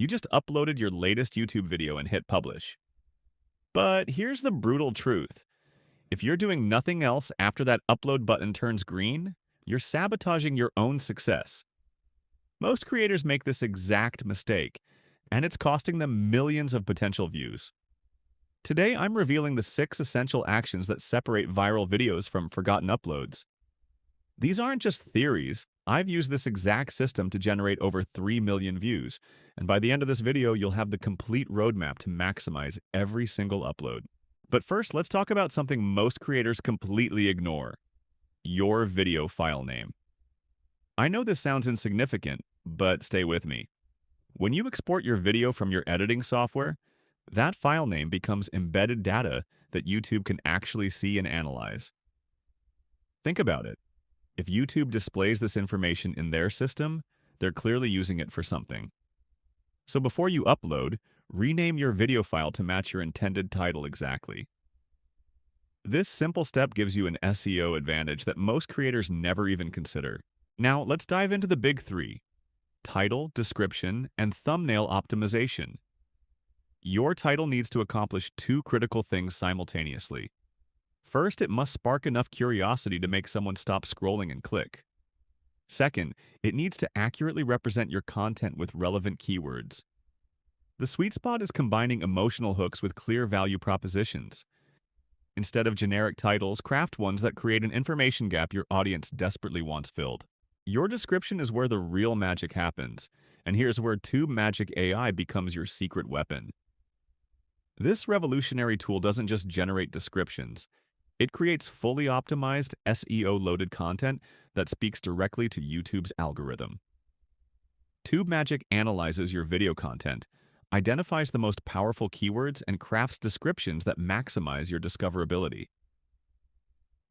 You just uploaded your latest YouTube video and hit publish. But here's the brutal truth. If you're doing nothing else after that upload button turns green, you're sabotaging your own success. Most creators make this exact mistake, and it's costing them millions of potential views. Today, I'm revealing the 6 essential actions that separate viral videos from forgotten uploads. These aren't just theories. I've used this exact system to generate over 3 million views, and by the end of this video, you'll have the complete roadmap to maximize every single upload. But first, let's talk about something most creators completely ignore: your video file name. I know this sounds insignificant, but stay with me. When you export your video from your editing software, that file name becomes embedded data that YouTube can actually see and analyze. Think about it. If YouTube displays this information in their system, they're clearly using it for something. So before you upload, rename your video file to match your intended title exactly. This simple step gives you an SEO advantage that most creators never even consider. Now, let's dive into the big 3: title, description, and thumbnail optimization. Your title needs to accomplish 2 critical things simultaneously. First, it must spark enough curiosity to make someone stop scrolling and click. Second, it needs to accurately represent your content with relevant keywords. The sweet spot is combining emotional hooks with clear value propositions. Instead of generic titles, craft ones that create an information gap your audience desperately wants filled. Your description is where the real magic happens, and here's where TubeMagic AI becomes your secret weapon. This revolutionary tool doesn't just generate descriptions. It creates fully optimized, SEO-loaded content that speaks directly to YouTube's algorithm. TubeMagic analyzes your video content, identifies the most powerful keywords, and crafts descriptions that maximize your discoverability.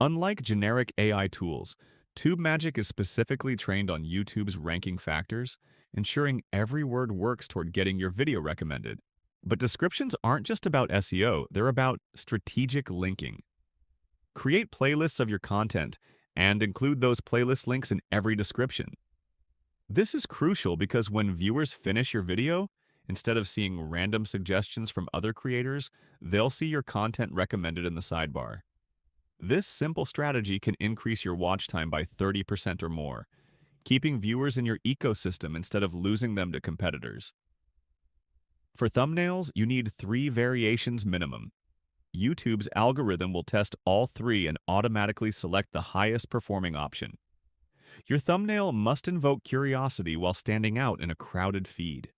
Unlike generic AI tools, TubeMagic is specifically trained on YouTube's ranking factors, ensuring every word works toward getting your video recommended. But descriptions aren't just about SEO, they're about strategic linking. Create playlists of your content and include those playlist links in every description. This is crucial because when viewers finish your video, instead of seeing random suggestions from other creators, they'll see your content recommended in the sidebar. This simple strategy can increase your watch time by 30% or more, keeping viewers in your ecosystem instead of losing them to competitors. For thumbnails, you need 3 variations minimum. YouTube's algorithm will test all 3 and automatically select the highest performing option. Your thumbnail must invoke curiosity while standing out in a crowded feed.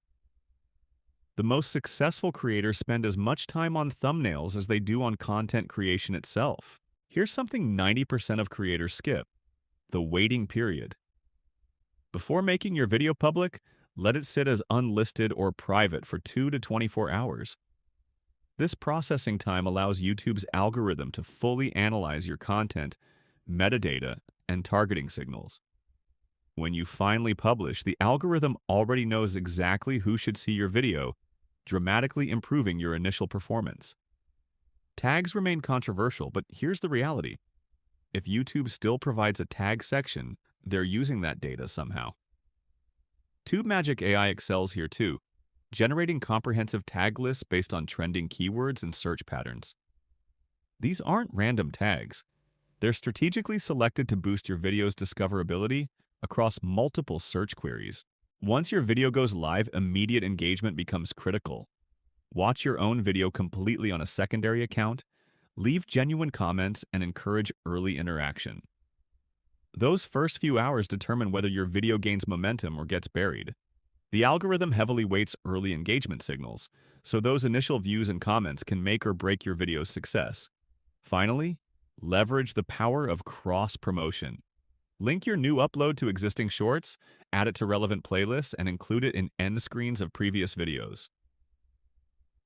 The most successful creators spend as much time on thumbnails as they do on content creation itself. Here's something 90% of creators skip: the waiting period. Before making your video public, let it sit as unlisted or private for 2 to 24 hours. This processing time allows YouTube's algorithm to fully analyze your content, metadata, and targeting signals. When you finally publish, the algorithm already knows exactly who should see your video, dramatically improving your initial performance. Tags remain controversial, but here's the reality. If YouTube still provides a tag section, they're using that data somehow. TubeMagic AI excels here too, generating comprehensive tag lists based on trending keywords and search patterns. These aren't random tags. They're strategically selected to boost your video's discoverability across multiple search queries. Once your video goes live, immediate engagement becomes critical. Watch your own video completely on a secondary account, leave genuine comments, and encourage early interaction. Those first few hours determine whether your video gains momentum or gets buried. The algorithm heavily weights early engagement signals, so those initial views and comments can make or break your video's success. Finally, leverage the power of cross-promotion. Link your new upload to existing shorts, add it to relevant playlists, and include it in end screens of previous videos.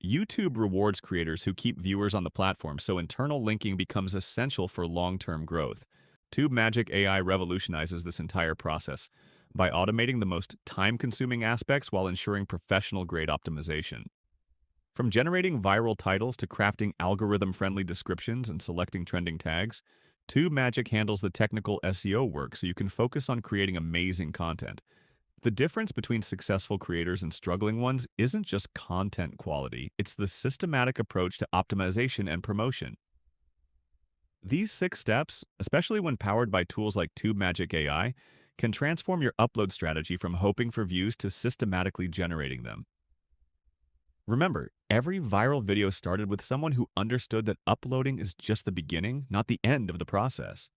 YouTube rewards creators who keep viewers on the platform, so internal linking becomes essential for long-term growth. TubeMagic AI revolutionizes this entire process by automating the most time-consuming aspects while ensuring professional-grade optimization. From generating viral titles to crafting algorithm-friendly descriptions and selecting trending tags, TubeMagic handles the technical SEO work so you can focus on creating amazing content. The difference between successful creators and struggling ones isn't just content quality, it's the systematic approach to optimization and promotion. These 6 steps, especially when powered by tools like TubeMagic AI, can transform your upload strategy from hoping for views to systematically generating them. Remember, every viral video started with someone who understood that uploading is just the beginning, not the end of the process.